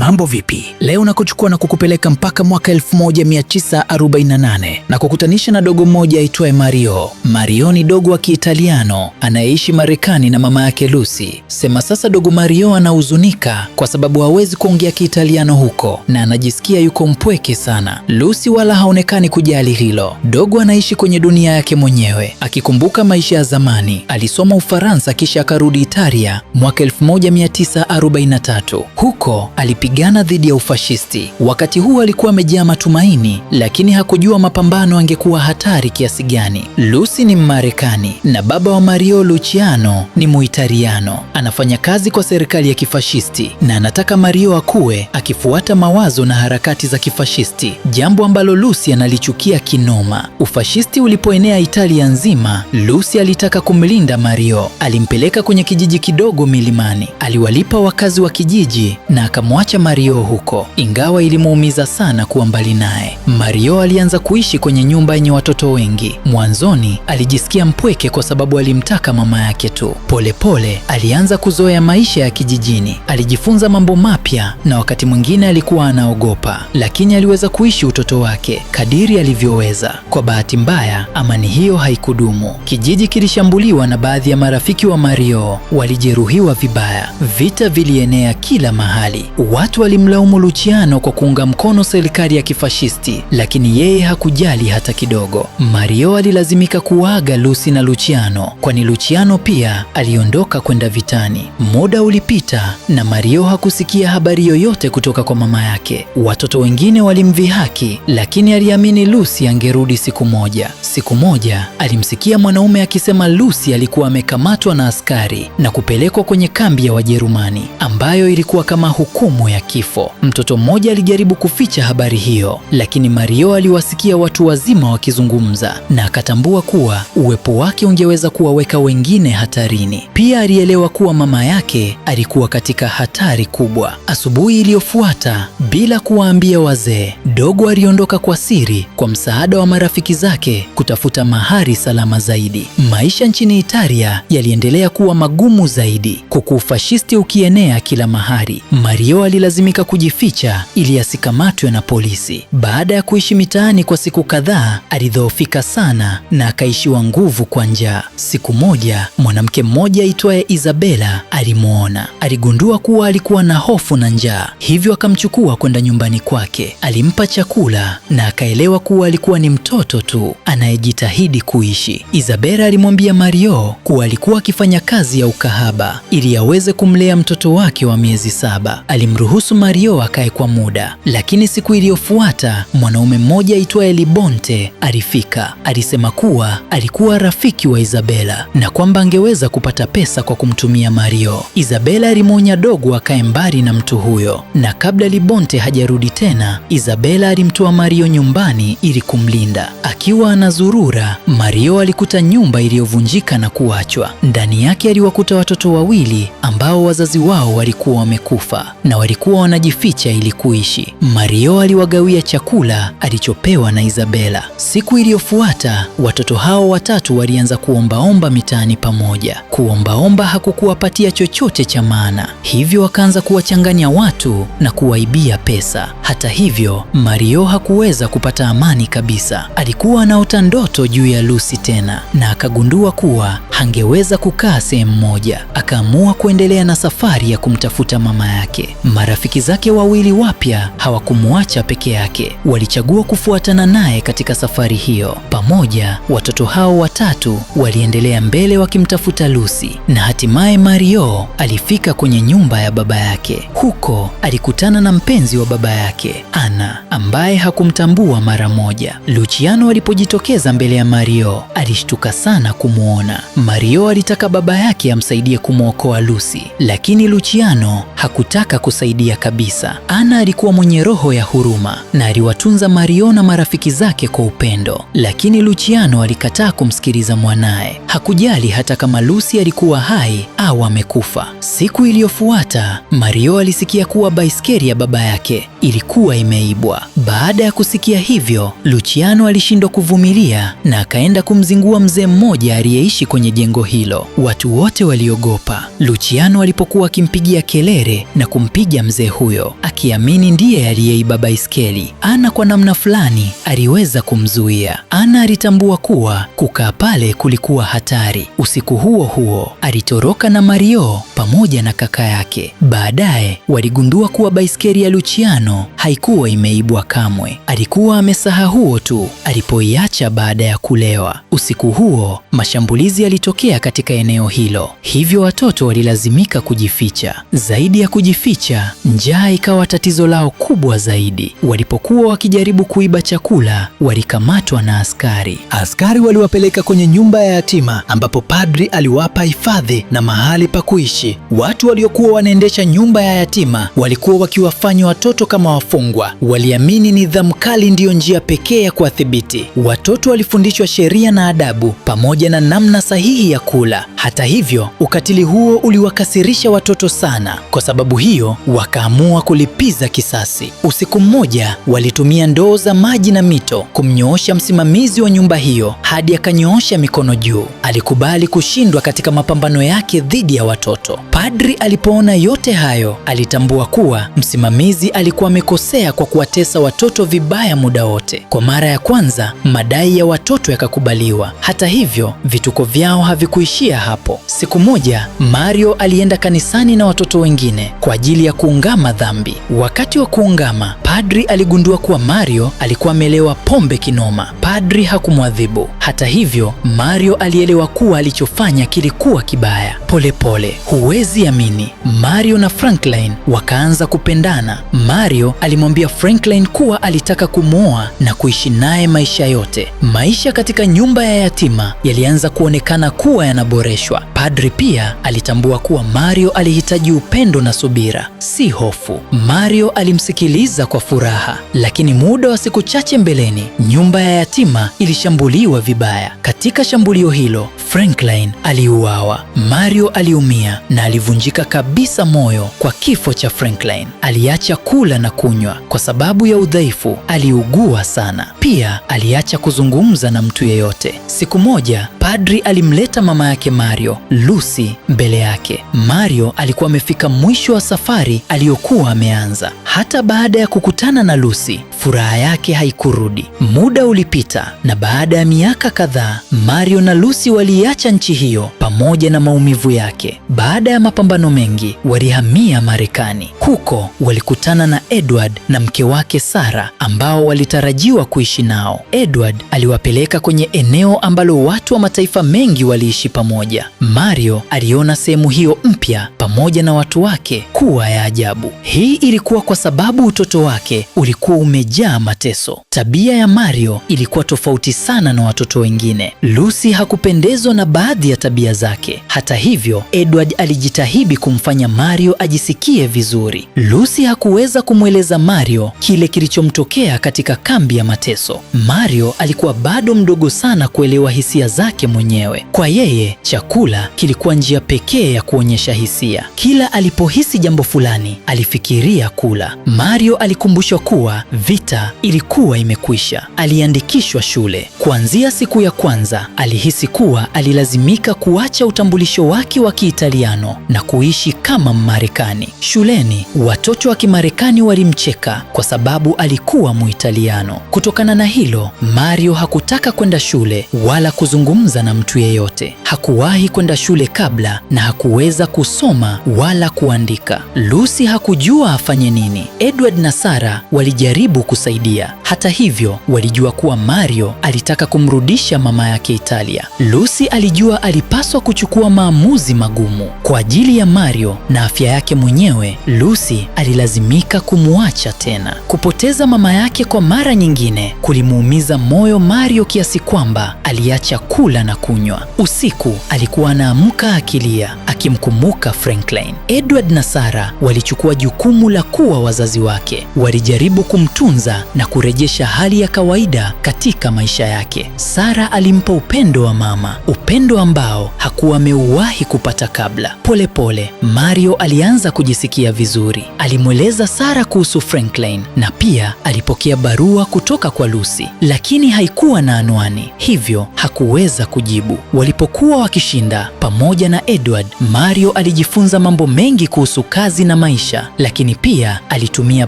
Mambo vipi? Leo nakuchukua na kukupeleka mpaka mwaka 1948 na kukutanisha na dogo mmoja aitwaye Mario. Mario ni dogo wa Kiitaliano anayeishi Marekani na mama yake Lucy. Sema sasa dogo Mario anahuzunika kwa sababu hawezi kuongea Kiitaliano huko na anajisikia yuko mpweke sana. Lucy wala haonekani kujali hilo. Dogo anaishi kwenye dunia yake mwenyewe akikumbuka maisha ya zamani. Alisoma Ufaransa kisha akarudi Italia mwaka 1943. Huko alipigana dhidi ya ufashisti. Wakati huu alikuwa amejaa matumaini, lakini hakujua mapambano angekuwa hatari kiasi gani. Lucy ni Mmarekani na baba wa Mario, Luciano, ni Muitaliano. Anafanya kazi kwa serikali ya kifashisti na anataka Mario akue akifuata mawazo na harakati za kifashisti, jambo ambalo Lucy analichukia kinoma. Ufashisti ulipoenea Italia nzima, Lucy alitaka kumlinda Mario. Alimpeleka kwenye kijiji kidogo milimani. Aliwalipa wakazi wa kijiji na akamwacha Mario huko, ingawa ilimuumiza sana kuwa mbali naye. Mario alianza kuishi kwenye nyumba yenye watoto wengi. Mwanzoni alijisikia mpweke kwa sababu alimtaka mama yake tu. Polepole alianza kuzoea maisha ya kijijini. Alijifunza mambo mapya na wakati mwingine alikuwa anaogopa, lakini aliweza kuishi utoto wake kadiri alivyoweza. Kwa bahati mbaya, amani hiyo haikudumu. Kijiji kilishambuliwa na baadhi ya marafiki wa Mario walijeruhiwa vibaya. Vita vilienea kila mahali. Watu walimlaumu Luciano kwa kuunga mkono serikali ya kifashisti, lakini yeye hakujali hata kidogo. Mario alilazimika kuaga Lucy na Luciano, kwani Luciano pia aliondoka kwenda vitani. Muda ulipita na Mario hakusikia habari yoyote kutoka kwa mama yake. Watoto wengine walimdhihaki, lakini aliamini Lucy angerudi siku moja. Siku moja alimsikia mwanaume akisema Lucy alikuwa amekamatwa na askari na kupelekwa kwenye kambi ya Wajerumani ambayo ilikuwa kama hukumu ya kifo. Mtoto mmoja alijaribu kuficha habari hiyo, lakini Mario aliwasikia watu wazima wakizungumza na akatambua kuwa uwepo wake ungeweza kuwaweka wengine hatarini. Pia alielewa kuwa mama yake alikuwa katika hatari kubwa. Asubuhi iliyofuata, bila kuwaambia wazee, dogo aliondoka kwa siri kwa msaada wa marafiki zake kutafuta mahari salama zaidi. Maisha nchini Italia yaliendelea kuwa magumu zaidi, huku ufashisti ukienea kila mahali. Mario alilazimika kujificha ili asikamatwe na polisi. Baada ya kuishi mitaani kwa siku kadhaa, alidhoofika sana na akaishiwa nguvu kwa njaa. Siku moja, mwanamke mmoja aitwaye Isabella alimuona. Aligundua kuwa alikuwa na hofu na njaa, hivyo akamchukua kwenda nyumbani kwake. Alimpa chakula na akaelewa kuwa alikuwa ni mtoto tu anayejitahidi kuishi. Isabella alimwambia Mario kuwa alikuwa akifanya kazi ya ukahaba ili aweze kumlea mtoto wake wa miezi 7. Alimruhusu Mario akae kwa muda, lakini siku iliyofuata mwanaume mmoja aitwaye Libonte alifika. Alisema kuwa alikuwa rafiki wa Isabella na kwamba angeweza kupata pesa kwa kumtumia Mario. Isabella alimwonya dogo akae mbali na mtu huyo, na kabla Libonte hajarudi tena, Isabella alimtoa Mario nyumbani ili kumlinda. Akiwa anazurura, Mario alikuta nyumba iliyovunjika na kuachwa. Ndani yake aliwakuta watoto wawili ambao wazazi wao walikuwa wamekufa na walikuwa wanajificha ili kuishi. Mario aliwagawia chakula alichopewa na Isabella. Siku iliyofuata, watoto hao watatu walianza kuombaomba mitaani pamoja. Kuombaomba hakukuwapatia chochote cha maana, hivyo wakaanza kuwachanganya watu na kuwaibia pesa. Hata hivyo, Mario hakuweza kupata amani kabisa. Alikuwa anaota ndoto juu ya Lucy tena na akagundua kuwa hangeweza kukaa sehemu moja. Akaamua kuendelea na safari ya kumtafuta mama yake. Marafiki zake wawili wapya hawakumuacha peke yake. Walichagua kufuatana naye katika safari hiyo. Pamoja, watoto hao watatu waliendelea mbele wakimtafuta Lucy, na hatimaye Mario alifika kwenye nyumba ya baba yake. Huko alikutana na mpenzi wa baba yake, Anna, ambaye hakumtambua mara moja. Luciano alipojitokeza mbele ya Mario, alishtuka sana kumuona. Mario alitaka baba yake amsaidie kumwokoa Lucy, lakini Luciano hakutaka kusaidia kabisa. Anna alikuwa mwenye roho ya huruma na aliwatunza Mario na marafiki zake kwa upendo, lakini Luciano alikataa kumsikiliza mwanaye. Hakujali hata kama Lucy alikuwa hai au amekufa. Siku iliyofuata, Mario alisikia kuwa baiskeli ya baba yake ilikuwa imeibwa. Baada ya kusikia hivyo, Luciano alishindwa kuvumilia na akaenda kumzingua mzee mmoja aliyeishi kwenye jengo hilo. Watu wote waliogopa Luciano alipokuwa akimpigia kelele na kumpiga mzee huyo, akiamini ndiye aliyeiba baiskeli. Ana kwa namna fulani aliweza kumzuia. Ana alitambua kuwa kukaa pale kulikuwa hatari. Usiku huo huo alitoroka na Mario pamoja na kaka yake. Baadaye waligundua kuwa baiskeli ya Luciano haikuwa imeibwa kamwe. Alikuwa amesahau tu alipoiacha baada ya kulewa. Usiku huo mashambulizi yalitokea katika eneo hilo, hivyo watoto walilazimika kujificha. Zaidi ya kujificha, njaa ikawa tatizo lao kubwa zaidi. Walipokuwa wakijaribu kuiba chakula, walikamatwa na askari. Askari waliwapeleka kwenye nyumba ya yatima ambapo padri aliwapa hifadhi na mahali pa kuishi. Watu waliokuwa wanaendesha nyumba ya yatima walikuwa wakiwafanya watoto kama wafungwa. Waliamini nidhamu kali ndiyo njia pekee ya kuwadhibiti. Watoto walifundishwa sheria na adabu pamoja na namna sahihi ya kula. Hata hivyo, ukatili huo uliwakasirisha watoto sana. Kwa sababu hiyo, wakaamua kulipiza kisasi. Usiku mmoja, walitumia ndoo za maji na mito kumnyoosha msimamizi wa nyumba hiyo hadi akanyoosha mikono juu. Alikubali kushindwa katika mapambano yake dhidi ya watoto. Padri alipoona yote hayo, alitambua kuwa msimamizi alikuwa amekosea kwa kuwatesa watoto vibaya muda wote. Kwa mara ya kwanza, madai ya watoto yakakubaliwa. Hata hivyo, vituko vyao havikuishia hapo. Siku moja, Mario alienda kanisani na watoto wengine kwa ajili ya kuungama dhambi. Wakati wa kuungama, padri aligundua kuwa Mario alikuwa amelewa pombe kinoma. Padri hakumwadhibu. Hata hivyo, Mario alielewa kuwa alichofanya kilikuwa kibaya. Polepole, huwezi amini, Mario na Franklin wakaanza kupendana. Mario alimwambia Franklin kuwa alitaka kumwoa na kuishi naye maisha yote. Maisha katika nyumba ya yatima yalianza kuonekana kuwa yanaboreshwa. Padri pia alitambua kuwa Mario alihitaji upendo na subira, si hofu. Mario alimsikiliza kwa furaha, lakini muda wa siku chache mbeleni, nyumba ya yatima ilishambuliwa vibaya. Katika shambulio hilo, Franklin aliuawa. Mario aliumia na alivunjika kabisa moyo kwa kifo cha Franklin. Aliacha kula na kunywa kwa sababu ya udhaifu. Aliugua sana. Pia aliacha kuzungumza na mtu yeyote. Siku moja, padri alimleta mama yake Mario, Lucy, mbele yake. Mario alikuwa amefika mwisho wa safari aliyokuwa ameanza. Hata baada ya kukutana na Lucy, furaha yake haikurudi. Muda ulipita na baada ya miaka kadhaa, Mario na Lucy waliacha nchi hiyo pamoja na maumivu yake. Baada ya mapambano mengi, walihamia Marekani. Huko walikutana na Edward na mke wake Sarah ambao walitarajiwa kuishi nao. Edward aliwapeleka kwenye eneo ambalo watu wa mataifa mengi waliishi pamoja. Mario aliona sehemu hiyo mpya pamoja na watu wake kuwa ya ajabu. Hii ilikuwa kwa sababu utoto wake ulikuwa umejaa mateso. Tabia ya Mario ilikuwa tofauti sana na watoto wengine. Lucy hakupendezwa na baadhi ya tabia zake. Hata hivyo, Edward alijitahidi kumfanya Mario ajisikie vizuri. Lucy hakuweza kumweleza Mario kile kilichomtokea katika kambi ya mateso. Mario alikuwa bado mdogo sana kuelewa hisia zake mwenyewe. Kwa yeye, chakula kilikuwa njia pekee ya kuonyesha hisia. Kila alipohisi jambo fulani, alifikiria kula. Mario alikumbushwa kuwa vita ilikuwa imekwisha. Aliandikishwa shule. Kuanzia siku ya kwanza, alihisi kuwa alilazimika kuacha utambulisho wake wa Kiitaliano na kuishi kama Mmarekani. Shuleni, watoto wa Kimarekani walimcheka kwa sababu alikuwa Muitaliano. Kutokana na hilo, Mario hakutaka kwenda shule wala kuzungumza na mtu yeyote. Hakuwahi kwenda shule kabla na hakuweza kusoma wala kuandika. Lucy hakujua afanye nini. Edward na Sarah walijaribu kusaidia. Hata hivyo, walijua kuwa Mario alitaka kumrudisha mama yake Italia. Lucy alijua alipaswa kuchukua maamuzi magumu. Kwa ajili ya Mario na afya yake mwenyewe, Lucy alilazimika kumwacha tena. Kupoteza mama yake kwa mara nyingine kulimuumiza moyo Mario kiasi kwamba aliacha kula na kunywa. Usiku alikuwa anaamka akilia, akimkumbuka Franklin. Edward na Sarah walichukua jukumu la kuwa wazazi wake. Walijaribu kumtunza na kurejesha hali ya kawaida katika maisha yake. Sarah alimpa upendo wa mama, upendo ambao hakuwa ameuwahi kupata kabla. Polepole Mario alianza kujisikia vizuri. Alimweleza Sarah kuhusu Franklin na pia alipokea barua kutoka kwa Lucy, lakini haikuwa na anwani, hivyo hakuweza kujibu. Walipokuwa wakishinda pamoja na Edward, Mario alijifunza mambo mengi kuhusu kazi na maisha, lakini pia alitumia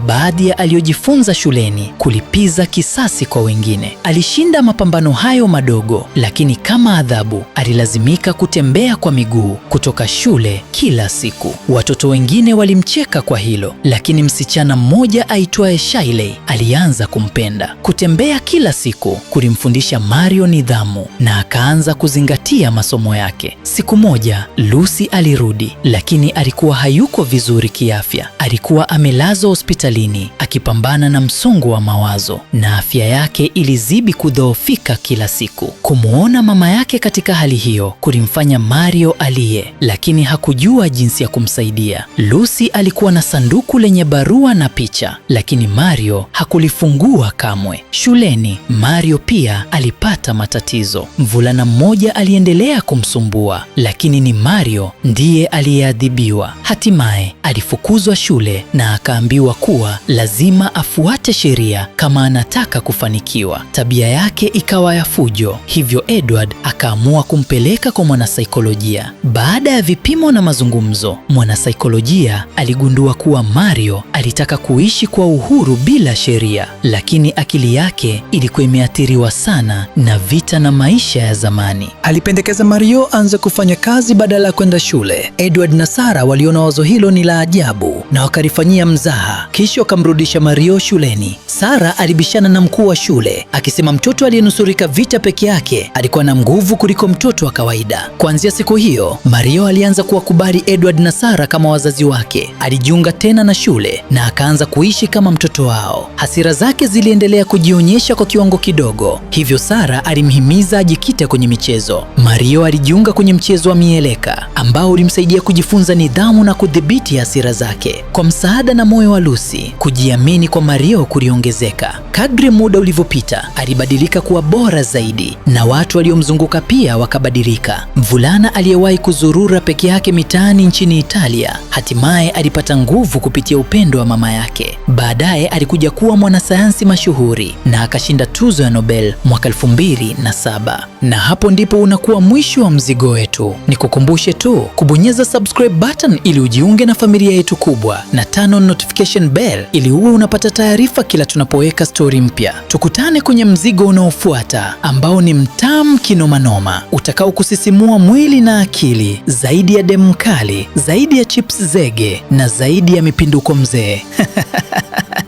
baadhi ya aliyojifunza shuleni kulipiza kisasi kwa wengine. Alishinda mapambano hayo madogo, lakini kama adhabu alilazimika kutembea kwa miguu kutoka shule kila siku. Watoto wengine walimcheka kwa hilo, lakini msichana mmoja aitwaye Shailey alianza kumpenda. Kutembea kila siku kulimfundisha Mario nidhamu na akaanza kuzingatia masomo yake. Siku moja Lucy alirudi, lakini alikuwa hayuko vizuri kiafya. Alikuwa amelazwa hospitalini akipambana na msongo wa mawazo na afya yake ilizidi kudhoofika kila siku. Kumuona mama yake katika hali hiyo kulimfanya Mario alie, lakini hakujua jinsi ya kumsaidia. Lucy alikuwa na sanduku lenye barua na picha, lakini Mario hakulifungua kamwe. Shuleni Mario pia alipata matatizo. Mvulana mmoja aliendelea kumsumbua, lakini ni Mario ndiye aliyeadhibiwa. Hatimaye alifukuzwa shule na akaambiwa kuwa lazima afuate sheria kama anataka kufanikiwa. Tabia yake ikawa ya fujo, hivyo Edward akaamua kumpeleka kwa mwanasaikolojia. Baada ya vipimo na mazungumzo, mwanasaikolojia aligundua kuwa Mario alitaka kuishi kwa uhuru bila sheria, lakini akili yake ilikuwa imeathiriwa sana na vita na maisha ya zamani. Alipendekeza Mario aanze kufanya kazi badala ya kwenda shule. Edward na Sarah waliona wazo hilo ni la ajabu na wakalifanyia mzaha, kisha wakamrudisha Mario shuleni. Sarah alibishana na mkuu wa shule akisema mtoto aliyenusurika vita peke yake alikuwa na nguvu kuliko mtoto wa kawaida. Kuanzia siku hiyo, Mario alianza kuwakubali Edward na Sarah kama wazazi wake. Alijiunga tena na shule na akaanza kuishi kama mtoto wao. Hasira zake ziliendelea kujionyesha kwa kiwango kidogo, hivyo Sarah alimhimiza ajikite kwenye michezo. Mario alijiunga kwenye mchezo wa mieleka ambao ulimsaidia kujifunza nidhamu na kudhibiti hasira zake. Kwa msaada na moyo wa Lucy, kujiamini kwa Mario kuliongezeka. Kadri muda ulivyopita, alibadilika kuwa bora zaidi na watu waliomzunguka pia wakabadilika. Mvulana aliyewahi kuzurura peke yake mitaani nchini Italia, hatimaye alipata nguvu kupitia upendo wa mama yake. Baadaye alikuja kuwa mwanasayansi mashuhuri na akashinda tuzo ya Nobel mwaka 2007. Na hapo ndipo unakuwa mwisho wa mzigo wetu. Nikukumbushe tu kubonyeza subscribe button ili ujiunge na familia yetu kubwa, na turn on notification bell ili uwe unapata taarifa kila tunapoweka story mpya. Tukutane kwenye mzigo unaofuata ambao ni mtamu kinomanoma, utakao kusisimua mwili na akili, zaidi ya demu kali, zaidi ya chips zege na zaidi ya mipinduko mzee.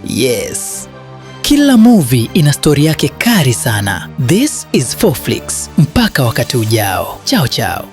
Yes. Kila movie ina story yake kali sana. This is 4Flix. Mpaka wakati ujao. Chao chao.